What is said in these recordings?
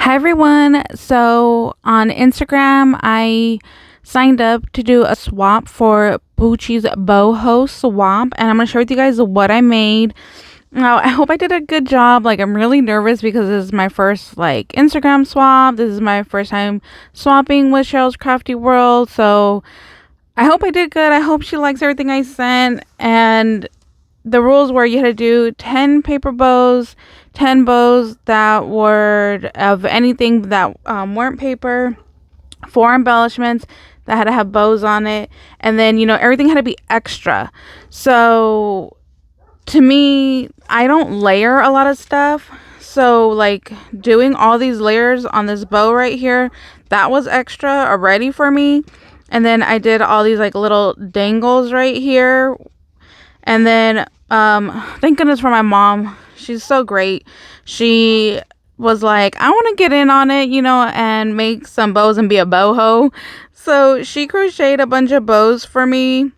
Hi everyone. So on Instagram, I signed up to do a swap for Puchy's boho swap, and I'm gonna share with you guys what I made. Now, I hope I did a good job. Like, I'm really nervous because this is my first Instagram swap. This is my first time swapping with Cheryl's Crafty World. So I hope I did good. I hope she likes everything I sent. And the rules were you had to do 10 paper bows, 10 bows that were of anything that weren't paper, 4 embellishments that had to have bows on it, and then everything had to be extra. So to me, I don't layer a lot of stuff, so doing all these layers on this bow right here, that was extra already for me. And then I did all these little dangles right here. And then thank goodness for my mom. She's so great. She was like, I want to get in on it, and make some bows and be a boho. So she crocheted a bunch of bows for me.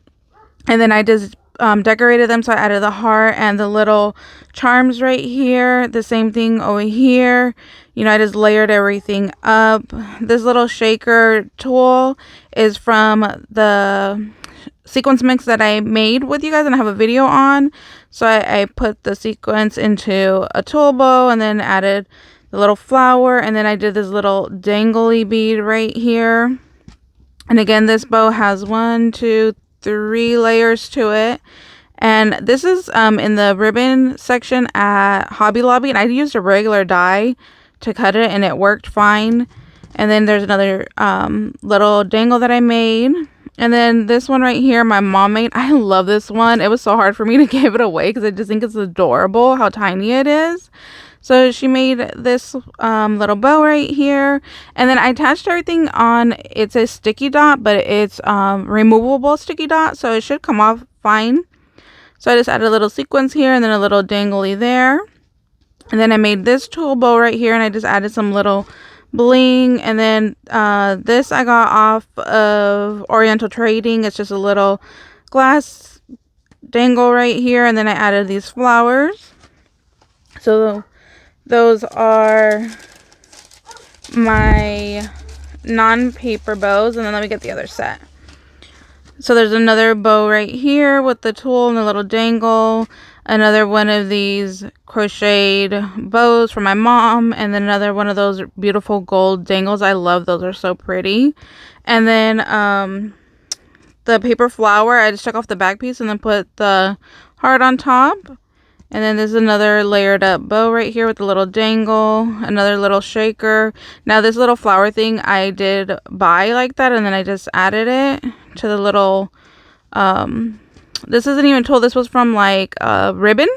And then I just decorated them. So I added the heart and the little charms right here. The same thing over here. I just layered everything up. This little shaker tool is from the sequence mix that I made with you guys and I have a video on. So I put the sequence into a tool bow and then added the little flower, and then I did this little dangly bead right here. And again, this bow has 1, 2, 3 layers to it. And this is in the ribbon section at Hobby Lobby, and I used a regular die to cut it and it worked fine. And then there's another little dangle that I made. And then this one right here, my mom made. I love this one. It was so hard for me to give it away because I just think it's adorable how tiny it is. So she made this little bow right here. And then I attached everything on, it's a sticky dot, but it's removable sticky dot. So it should come off fine. So I just added a little sequence here and then a little dangly there. And then I made this tool bow right here and I just added some little bling. And then this I got off of Oriental Trading. It's just a little glass dangle right here, and then I added these flowers. So those are my non-paper bows, and then let me get the other set. So there's another bow right here with the tool and the little dangle. Another one of these crocheted bows for my mom. And then another one of those beautiful gold dangles. I love those. They're so pretty. And then the paper flower, I just took off the back piece and then put the heart on top. And then there's another layered up bow right here with a little dangle. Another little shaker. Now this little flower thing I did buy like that, and then I just added it to the little this isn't even told. This was from a ribbon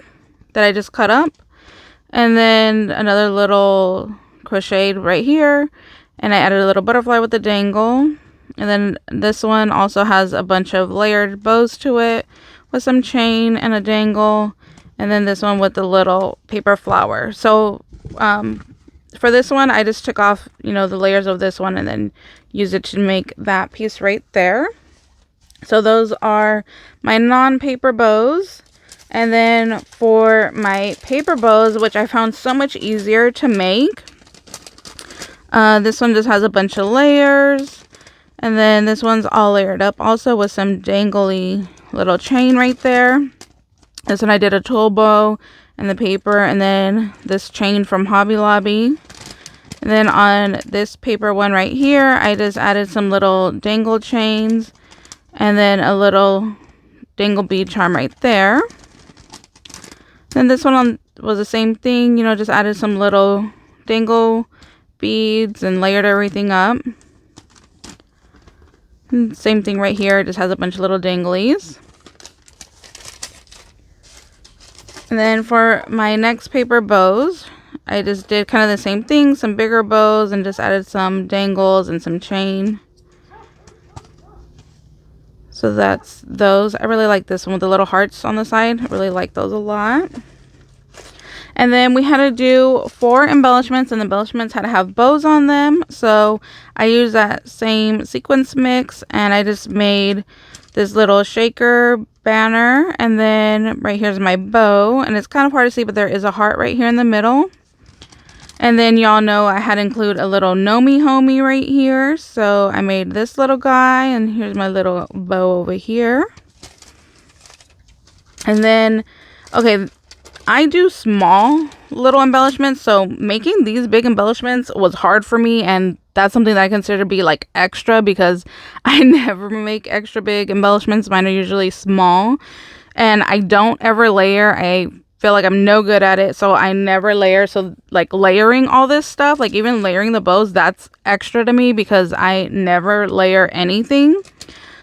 that I just cut up. And then another little crocheted right here, and I added a little butterfly with the dangle. And then this one also has a bunch of layered bows to it with some chain and a dangle. And then this one with the little paper flower. So for this one, I just took off, the layers of this one and then used it to make that piece right there. So those are my non-paper bows. And then for my paper bows, which I found so much easier to make, this one just has a bunch of layers. And then this one's all layered up also with some dangly little chain right there. This one I did a tool bow and the paper, and then this chain from Hobby Lobby. And then on this paper one right here, I just added some little dangle chains and then a little dangle bead charm right there. Then this one was the same thing, just added some little dangle beads and layered everything up. And same thing right here, it just has a bunch of little danglies. And then for my next paper bows, I just did kind of the same thing, some bigger bows, and just added some dangles and some chain. So that's those. I really like this one with the little hearts on the side. I really like those a lot. And then we had to do 4 embellishments, and the embellishments had to have bows on them. So I used that same sequence mix, and I just made this little shaker banner. And then right here's my bow, and it's kind of hard to see, but there is a heart right here in the middle. And then y'all know I had include a little Nomi homie right here. So I made this little guy, and here's my little bow over here. And then, okay, I do small little embellishments, so making these big embellishments was hard for me, and that's something that I consider to be like extra because I never make extra big embellishments. Mine are usually small, and I don't ever layer. I feel like I'm no good at it, so I never layer. So like layering all this stuff, like even layering the bows, that's extra to me because I never layer anything.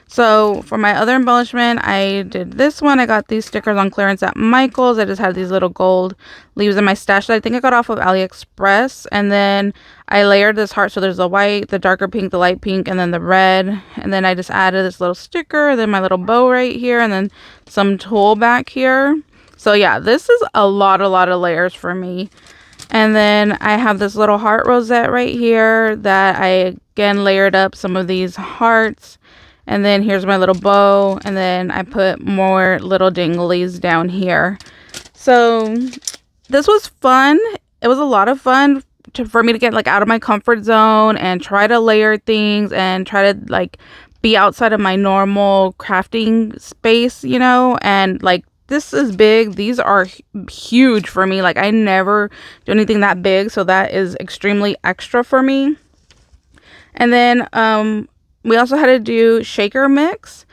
So for my other embellishment, I did this one. I got these stickers on clearance at Michael's. I just had these little gold leaves in my stash that I think I got off of AliExpress. And then I layered this heart. So there's the white, the darker pink, the light pink, and then the red. And then I just added this little sticker, then my little bow right here, and then some tulle back here. So yeah, this is a lot of layers for me. And then I have this little heart rosette right here that I again layered up some of these hearts. And then here's my little bow, and then I put more little dinglies down here. So this was fun. It was a lot of fun for me to get like out of my comfort zone and try to layer things and try to like be outside of my normal crafting space, you know. And like this is big. These are huge for me. Like I never do anything that big, so that is extremely extra for me. And then we also had to do shaker mix,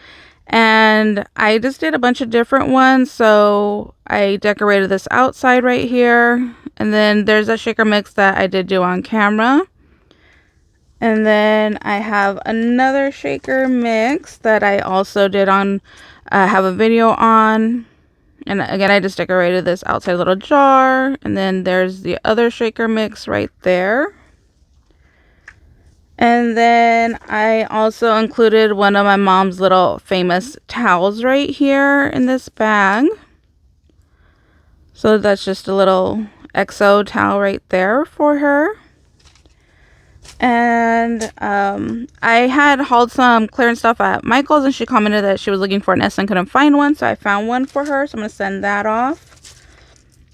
and I just did a bunch of different ones. So I decorated this outside right here, and then there's a shaker mix that I did do on camera. And then I have another shaker mix that I also did on, have a video on. And again, I just decorated this outside little jar. And then there's the other shaker mix right there. And then I also included one of my mom's little famous towels right here in this bag. So that's just a little XO towel right there for her. And I had hauled some clearance stuff at Michael's, and she commented that she was looking for an S and couldn't find one. So I found one for her. So I'm going to send that off.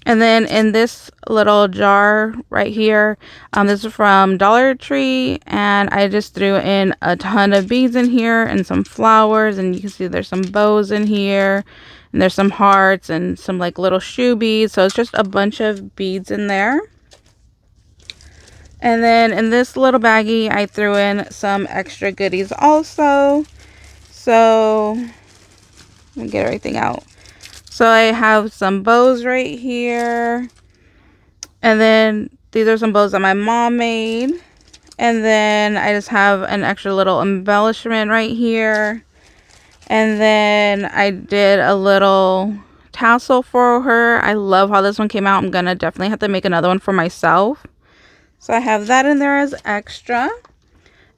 And then in this little jar right here, this is from Dollar Tree, and I just threw in a ton of beads in here and some flowers, and you can see there's some bows in here, and there's some hearts and some like little shoe beads. So it's just a bunch of beads in there. And then in this little baggie, I threw in some extra goodies also. So let me get everything out. So I have some bows right here. And then these are some bows that my mom made. And then I just have an extra little embellishment right here. And then I did a little tassel for her. I love how this one came out. I'm going to definitely have to make another one for myself. So I have that in there as extra.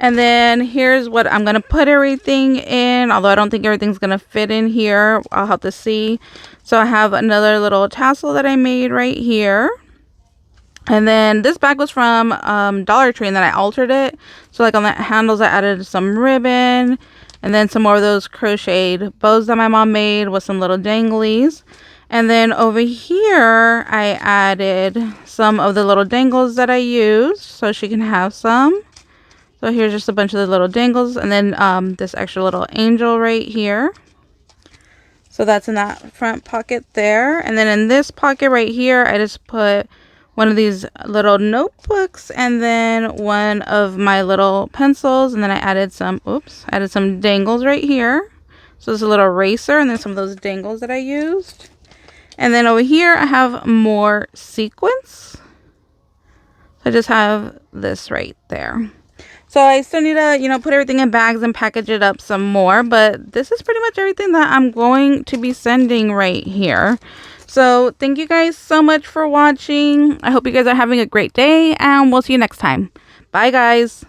And then here's what I'm going to put everything in. Although I don't think everything's going to fit in here. I'll have to see. So I have another little tassel that I made right here. And then this bag was from Dollar Tree, and then I altered it. So like on the handles, I added some ribbon. And then some more of those crocheted bows that my mom made with some little danglies. And then over here, I added some of the little dangles that I used. So she can have some. So here's just a bunch of the little dangles, and then this extra little angel right here. So that's in that front pocket there. And then in this pocket right here, I just put one of these little notebooks and then one of my little pencils. And then I added some, added some dangles right here. So there's a little eraser and then some of those dangles that I used. And then over here, I have more sequins. I just have this right there. So I still need to, put everything in bags and package it up some more. But this is pretty much everything that I'm going to be sending right here. So thank you guys so much for watching. I hope you guys are having a great day, and we'll see you next time. Bye, guys.